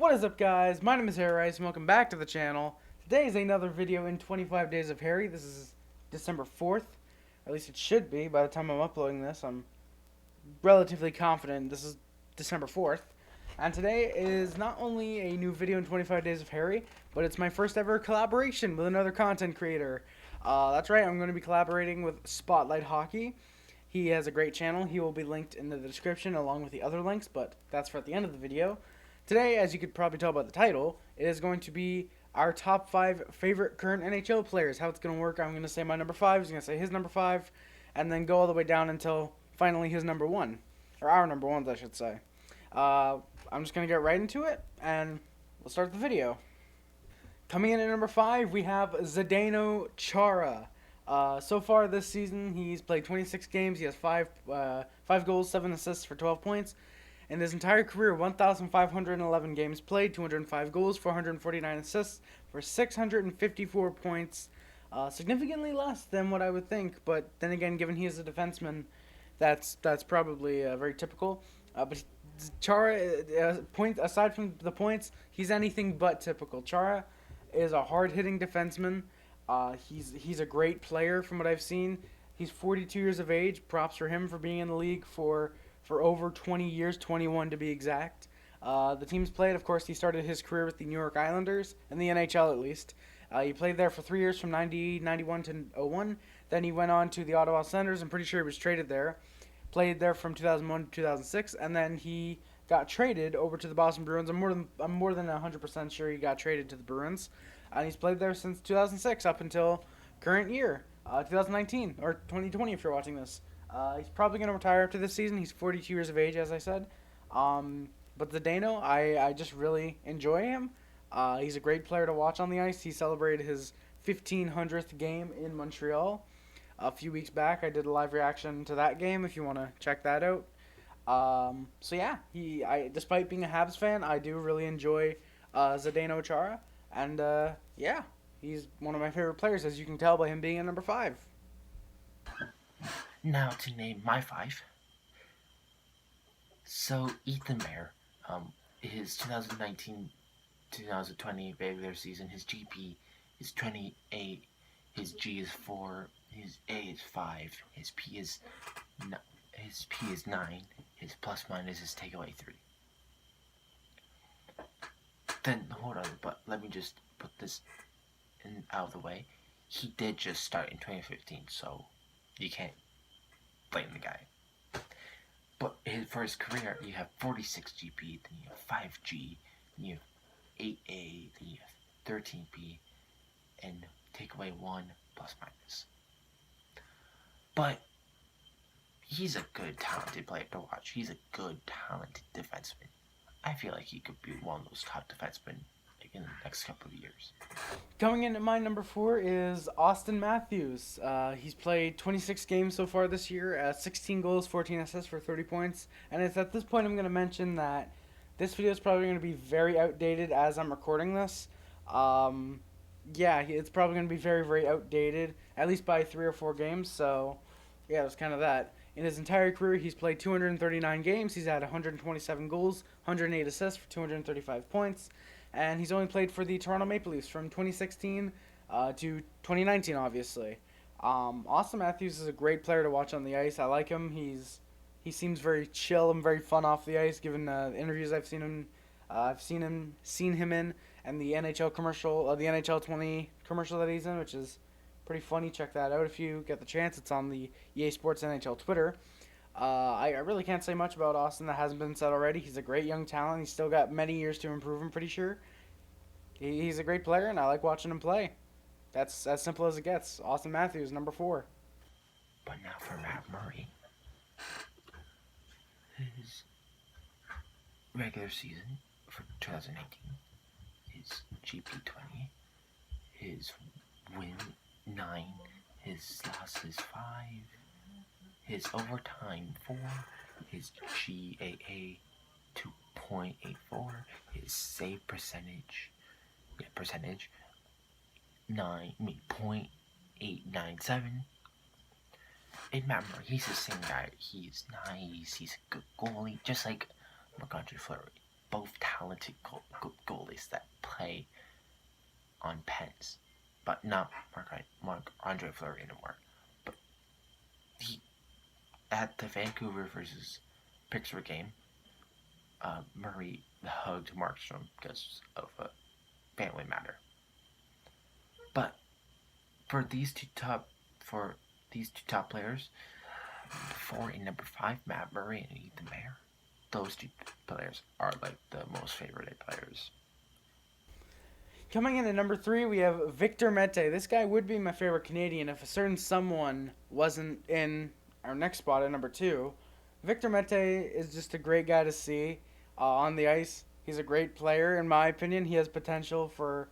What is up, guys? My name is Harry Rice and welcome back to the channel. Today is another video in 25 Days of Harry. This is December 4th. At least it should be by the time I'm uploading this. I'm relatively confident this is December 4th. And today is not only a new video in 25 Days of Harry, but it's my first ever collaboration with another content creator. That's right, I'm going to be collaborating with SpotLightHockey. He has a great channel. He will be linked in the description along with the other links, but that's for at the end of the video. Today, as you could probably tell by the title, it is going to be our top 5 favorite current NHL players. How it's going to work, I'm going to say my number 5, he's going to say his number 5, and then go all the way down until finally his number 1. Or our number 1s, I should say. I'm just going to get right into it, and we'll start the video. Coming in at number 5, we have Zdeno Chara. So far this season, he's played 26 games. He has 5 goals, 7 assists for 12 points. In his entire career, 1,511 games played, 205 goals, 449 assists for 654 points. Significantly less than what I would think, but then again, given he is a defenseman, that's probably very typical. But Chara, aside from the points, he's anything but typical. Chara is a hard-hitting defenseman. He's a great player from what I've seen. He's 42 years of age. Props for him for being in the league for over 20 years, 21 to be exact. The teams played, of course, he started his career with the New York Islanders, in the NHL at least. He played there for 3 years from 91 to 01. Then he went on to the Ottawa Senators. I'm pretty sure he was traded there. Played there from 2001 to 2006, and then he got traded over to the Boston Bruins. I'm more than 100% sure he got traded to the Bruins. And he's played there since 2006 up until current year, 2019, or 2020 if you're watching this. He's probably going to retire after this season. He's 42 years of age, as I said. But Zdeno, I just really enjoy him. He's a great player to watch on the ice. He celebrated his 1500th game in Montreal a few weeks back. I did a live reaction to that game if you want to check that out. So yeah, despite being a Habs fan, I do really enjoy Zdeno Chara. And yeah, he's one of my favorite players, as you can tell by him being at number 5. Now to name my 5. So Ethan Bear, his 2019-2020 regular season, his GP is 28, his G is 4, his A is 5, his P is 9, his plus minus is takeaway 3. Then hold on, but let me just put this out of the way. He did just start in 2015, so you can't blame the guy. But for his career, you have 46 GP, then you have 5G, then you have 8A, then you have 13P, and take away 1 plus minus. But he's a good, talented player to watch. He's a good, talented defenseman. I feel like he could be one of those top defensemen in the next couple of years. Coming in at my number 4 is Auston Matthews. He's played 26 games so far this year, 16 goals, 14 assists for 30 points. And it's at this point I'm going to mention that this video is probably going to be very outdated as I'm recording this. Yeah, it's probably going to be very, very outdated, at least by 3 or 4 games. So yeah, that's kind of that. In his entire career, he's played 239 games. He's had 127 goals, 108 assists for 235 points. And he's only played for the Toronto Maple Leafs from 2016 to 2019, obviously. Auston Matthews is a great player to watch on the ice. I like him. He seems very chill and very fun off the ice, given the interviews I've seen him. Seen him in, and the NHL commercial, the NHL 20 commercial that he's in, which is pretty funny. Check that out if you get the chance. It's on the EA Sports NHL Twitter. I really can't say much about Auston that hasn't been said already. He's a great young talent. He's still got many years to improve, I'm pretty sure. He's a great player, and I like watching him play. That's as simple as it gets. Auston Matthews, number 4. But now for Matt Murray. His regular season for 2019, his GP 20, his win 9, his losses 5, his overtime 4, his GAA 2.84, his save percentage 0.897. And Matt Murray, he's the same guy. He's nice. He's a good goalie, just like MarcAndre Fleury. both talented goalies that play on pens, but not Marc-Andre Fleury anymore. But he at the Vancouver versus Pittsburgh game, Murray hugged Markstrom because of a family matter. But for these two top players, 4 and number 5, Matt Murray and Ethan Bear, those two players are like the most favorited players. Coming in at number 3, we have Victor Mete. This guy would be my favorite Canadian if a certain someone wasn't in our next spot at number 2. Victor Mete is just a great guy to see on the ice. He's a great player, in my opinion. He has potential for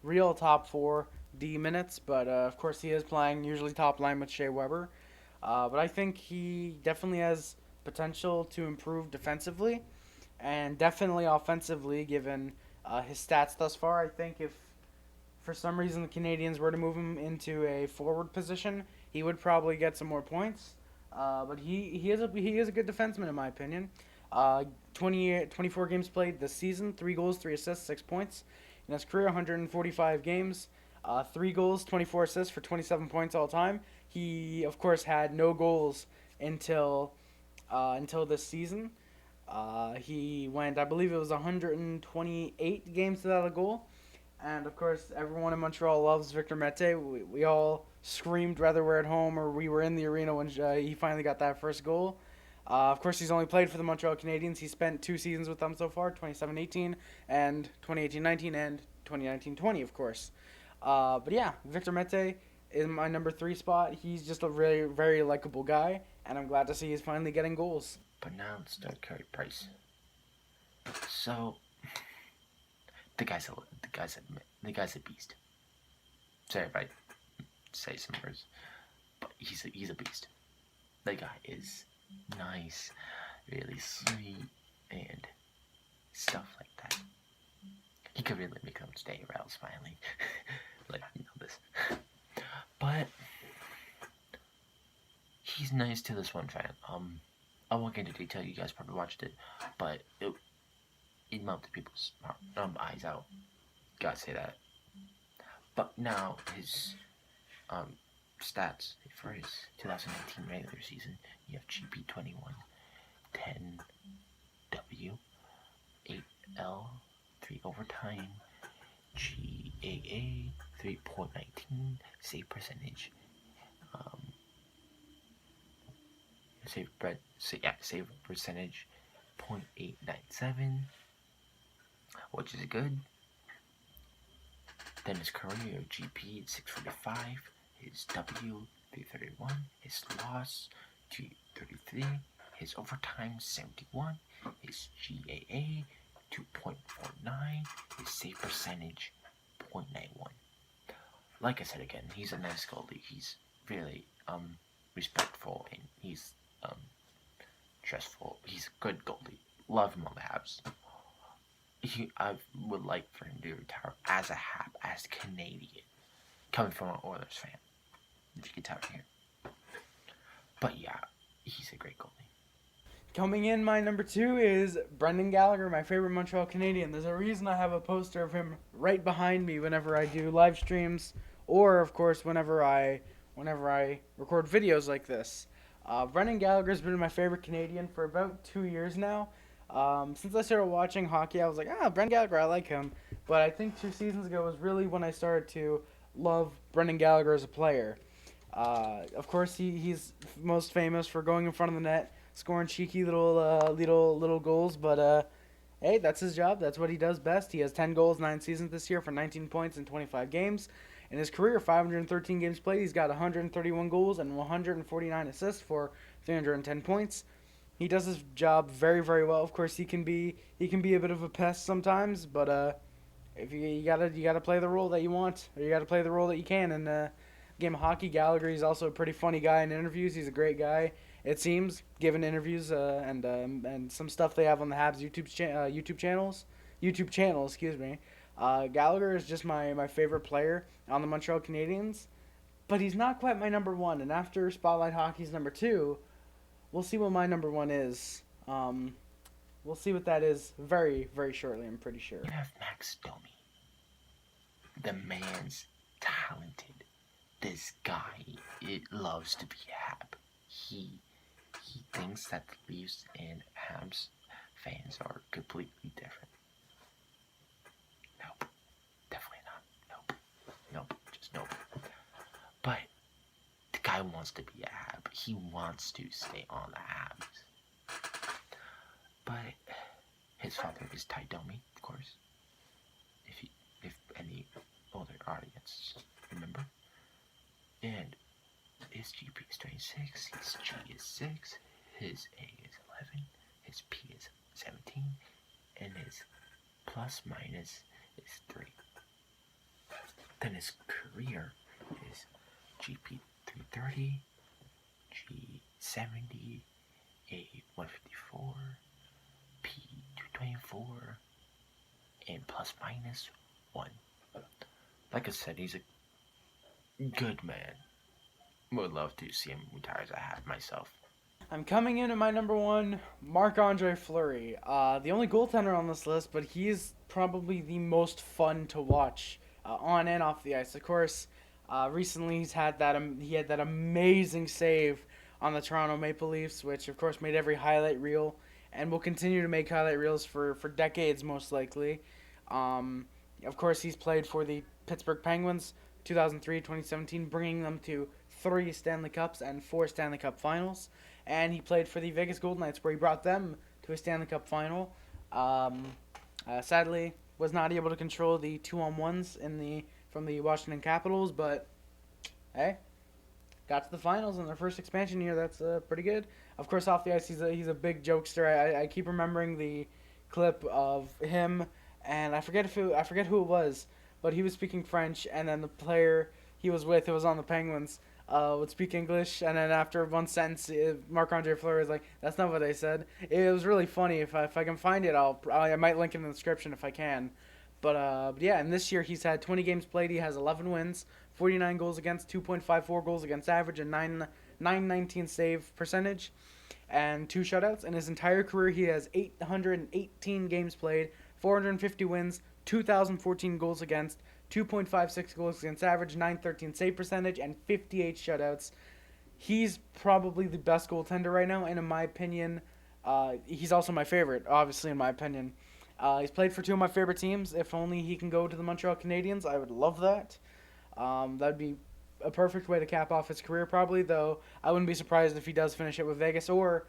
real top 4 D minutes, but of course he is playing usually top line with Shea Weber. But I think he definitely has potential to improve defensively and definitely offensively given his stats thus far. I think if for some reason the Canadians were to move him into a forward position, he would probably get some more points. But he is a good defenseman in my opinion. 24 games played this season, 3 goals, 3 assists, 6 points. In his career, 145 games, 3 goals, 24 assists for 27 points all time. He, of course, had no goals until this season. He went, I believe it was 128 games without a goal. And, of course, everyone in Montreal loves Victor Mete. We all screamed whether we're at home or we were in the arena when he finally got that first goal. Of course, he's only played for the Montreal Canadiens. He spent 2 seasons with them so far, 2017-18 and 2018-19 and 2019-20, of course. But yeah, Victor Mete is my number 3 spot. He's just a really very likable guy, and I'm glad to see he's finally getting goals. But now let's start Carey Price. So the guy's a beast. Sorry if I say some words, but he's a beast. The guy is nice, really sweet, and stuff like that. He could really make them stay around smiling, like this. But he's nice to this one fan. I won't get into detail. You guys probably watched it, but it melted people's eyes out. Gotta say that. But now his stats for his 2019 regular season, you have GP 21, 10 W, 8L, 3 overtime, GAA 3.19, save percentage, save percentage 0.897, which is good. Then his career GP 645, his W 331, his loss 233, his overtime 71, his GAA 2.49, his save percentage 0.91. Like I said again, he's a nice goalie. He's really respectful, and he's trustful. He's a good goalie. Love him on the Habs. I would like for him to retire as a Hab, as Canadian, coming from an Oilers fan. If you can tell here. But yeah, he's a great goalie. Coming in, my number 2 is Brendan Gallagher, my favorite Montreal Canadian. There's a reason I have a poster of him right behind me whenever I do live streams, or of course whenever I record videos like this. Brendan Gallagher's been my favorite Canadian for about 2 years now. Since I started watching hockey, I was like, Brendan Gallagher, I like him. But I think 2 seasons ago was really when I started to love Brendan Gallagher as a player. Of course, he's most famous for going in front of the net, scoring cheeky little goals. But hey, that's his job. That's what he does best. He has 10 goals, 9 seasons this year for 19 points in 25 games. In his career, 513 games played, he's got 131 goals and 149 assists for 310 points. He does his job very, very well. Of course, he can be a bit of a pest sometimes, but if you gotta play the role that you want, or you gotta play the role that you can. And game of hockey, Gallagher, he's also a pretty funny guy in interviews. He's a great guy, it seems, given interviews and some stuff they have on the Habs YouTube channel. Excuse me. Gallagher is just my favorite player on the Montreal Canadiens, but he's not quite my number 1. And after Spotlight Hockey's number 2, we'll see what my number 1 is. We'll see what that is very, very shortly, I'm pretty sure. You have Max Domi. The man's talented. This guy, it loves to be Hab. He thinks that the Leafs and Habs fans are completely different. Nope. Definitely not. Nope. Just nope. But the guy wants to be a Hab. He wants to stay on the Habs. But his father is Ty Domi, of course. If any older audience remember. And his GP is 26, his G is 6, his A is 11, his P is 17, and his plus minus is 3. Then his career is GP 330, G 70, A 154, P 224, and plus minus 1. Like I said, he's a good man. Would love to see him retire as I have myself. I'm coming in at my number 1, Marc-Andre Fleury. The only goaltender on this list, but he's probably the most fun to watch on and off the ice. Of course, recently he had that amazing save on the Toronto Maple Leafs, which of course made every highlight reel, and will continue to make highlight reels for decades most likely. Of course, he's played for the Pittsburgh Penguins 2003, 2017, bringing them to 3 Stanley Cups and 4 Stanley Cup Finals, and he played for the Vegas Golden Knights, where he brought them to a Stanley Cup Final. Sadly, was not able to control the 2-on-1s from the Washington Capitals, but hey, got to the finals in their first expansion year. That's pretty good. Of course, off the ice, he's a big jokester. I keep remembering the clip of him, and I forget who it was, but he was speaking French, and then the player he was with, it was on the Penguins, would speak English, and then after one sentence, Marc-Andre Fleury was like, "That's not what I said." It was really funny. If I can find it, I might link it in the description if I can. But yeah, and this year he's had 20 games played. He has 11 wins, 49 goals against, 2.54 goals against average, and 919 save percentage, and 2 shutouts. In his entire career, he has 818 games played, 450 wins, 2,014 goals against, 2.56 goals against average, 913 save percentage, and 58 shutouts. He's probably the best goaltender right now, and in my opinion, he's also my favorite, obviously, in my opinion. He's played for 2 of my favorite teams. If only he can go to the Montreal Canadiens, I would love that. That'd be a perfect way to cap off his career, probably, though I wouldn't be surprised if he does finish it with Vegas or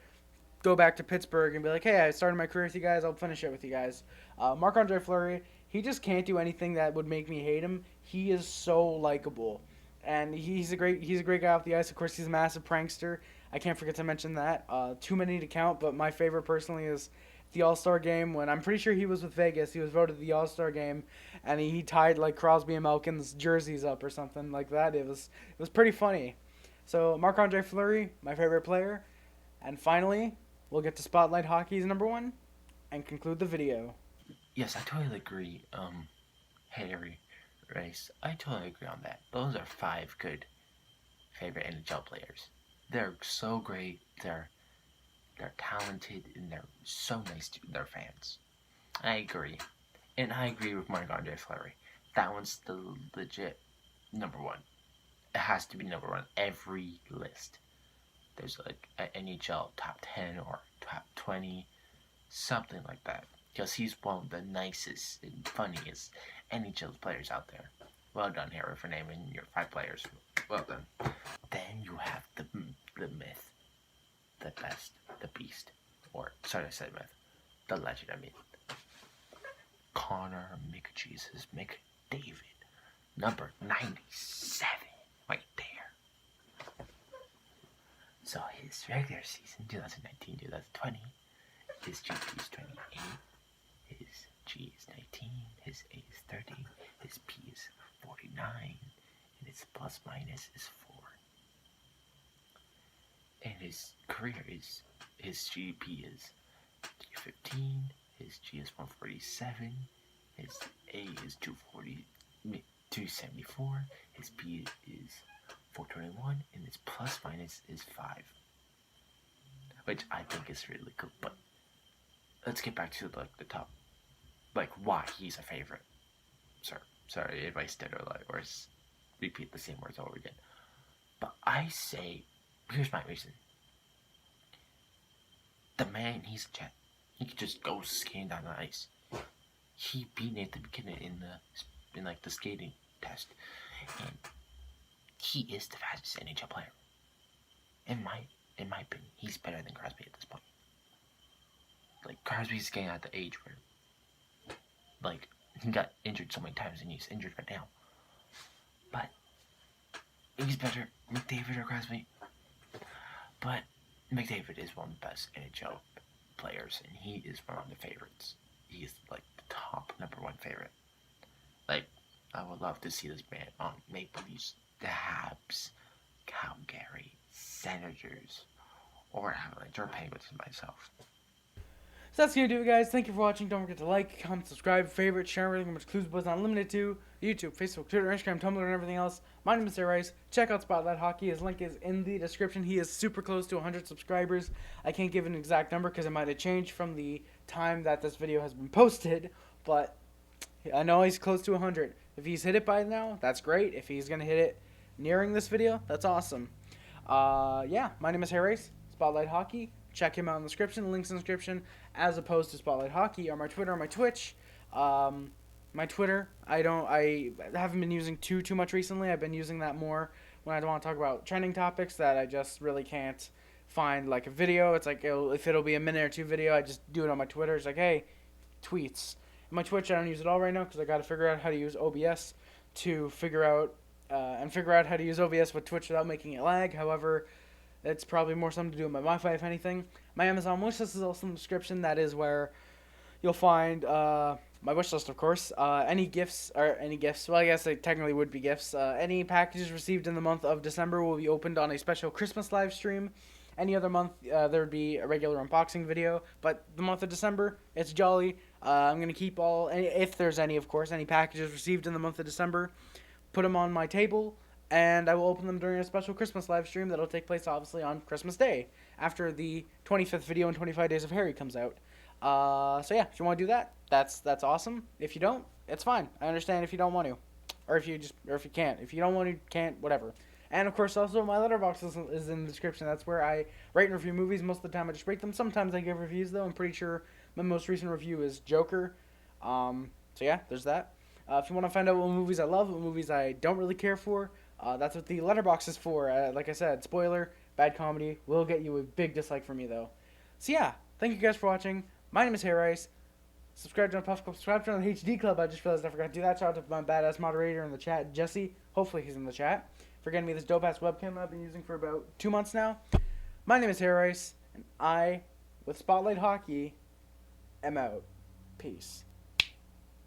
go back to Pittsburgh and be like, hey, I started my career with you guys, I'll finish it with you guys. Marc-Andre Fleury, he just can't do anything that would make me hate him. He is so likable, and he's a great guy off the ice. Of course, he's a massive prankster. I can't forget to mention that. Too many to count, but my favorite personally is the All-Star game, when I'm pretty sure he was with Vegas. He was voted the All-Star game, and he tied like Crosby and Malkin's jerseys up or something like that. It was pretty funny. So Marc-Andre Fleury, my favorite player. And finally, we'll get to Spotlight Hockey's number 1 and conclude the video. Yes, I totally agree. Harry, Race, I totally agree on that. Those are 5 good favorite NHL players. They're so great. They're talented, and they're so nice to their fans. I agree. And I agree with Marc-Andre Fleury. That one's the legit number 1. It has to be number 1 every list. There's like an NHL top 10 or top 20, something like that. Because he's one of the nicest and funniest NHL players out there. Well done, Harry, for naming your 5 players. Well done. Then you have the myth, the best, the beast, or sorry, I said myth, the legend. I mean, Connor McJesus McDavid, number 97, right there. So his regular season, 2019-2020, his GP is 28, his G is 19, his A is 30, his P is 49, and his plus minus is 4. And his career is, his GP is 215, his G is 147, his A is 274, his P is 421, and his plus minus is 5. Which I think is really cool, but let's get back to like the top, like why he's a favorite. Sorry if I stutter or repeat the same words over again. But I say, here's my reason. The man, he's a jet. He could just go skating down the ice. He beat Nathan McKinnon in like the skating test, and he is the fastest NHL player. In my opinion, he's better than Crosby at this point. Like Crosby's getting at the age where, like, he got injured so many times and he's injured right now. But he's better, McDavid or Crosby. But McDavid is one of the best NHL players, and he is one of the favorites. He is like the top #1 favorite. Like, I would love to see this man on Maple Leafs, the Habs, Calgary, Senators, or Avalanche, or Penguins myself. So that's going to do it, guys. Thank you for watching. Don't forget to like, comment, subscribe, favorite, share everything which Clues was not limited to. YouTube, Facebook, Twitter, Instagram, Tumblr, and everything else. My name is Sarah Rice. Check out SpotLightHockey. His link is in the description. He is super close to 100 subscribers. I can't give an exact number because it might have changed from the time that this video has been posted. But I know he's close to 100. If he's hit it by now, that's great. If he's going to hit it nearing this video, that's awesome. Yeah, my name is Sarah Rice. SpotLightHockey. Check him out in the description. Links in the description. As opposed to SpotLightHockey or my Twitter or my Twitch. My Twitter, I haven't been using too much recently. I've been using that more when I want to talk about trending topics that I just really can't find like a video. It's like if it'll be a minute or two video, I just do it on my Twitter. It's like, hey, tweets. And my Twitch, I don't use it all right now because I got to figure out how to use OBS to figure out how to use OBS with Twitch without making it lag. However, it's probably more something to do with my Wi-Fi, if anything. My Amazon wish list is also in the description. That is where you'll find my wish list, of course. Any gifts. Well, I guess they technically would be gifts. Any packages received in the month of December will be opened on a special Christmas live stream. Any other month, there would be a regular unboxing video. But the month of December, it's jolly. I'm going to keep if there's any, of course, any packages received in the month of December, put them on my table, and I will open them during a special Christmas live stream that will take place, obviously, on Christmas Day, after the 25th video in 25 Days of Harry comes out. So yeah, if you want to do that, that's awesome. If you don't, it's fine. I understand if you don't want to, or if you can't. If you don't want to, can't, whatever. And of course, also my letterbox is in the description. That's where I rate and review movies. Most of the time, I just rate them. Sometimes I give reviews, though. I'm pretty sure my most recent review is Joker. So yeah, there's that. If you want to find out what movies I love, what movies I don't really care for, that's what the letterbox is for. Like I said, spoiler, bad comedy will get you a big dislike from me, though. So yeah, thank you guys for watching. My name is Harry Rice. Subscribe to my Puff Club. Subscribe to the HD Club. I just realized I forgot to do that. Shout out to my badass moderator in the chat, Jesse. Hopefully he's in the chat. For getting me this dope-ass webcam I've been using for about 2 months now. My name is Harry Rice, and I, with SpotLightHockey, am out. Peace.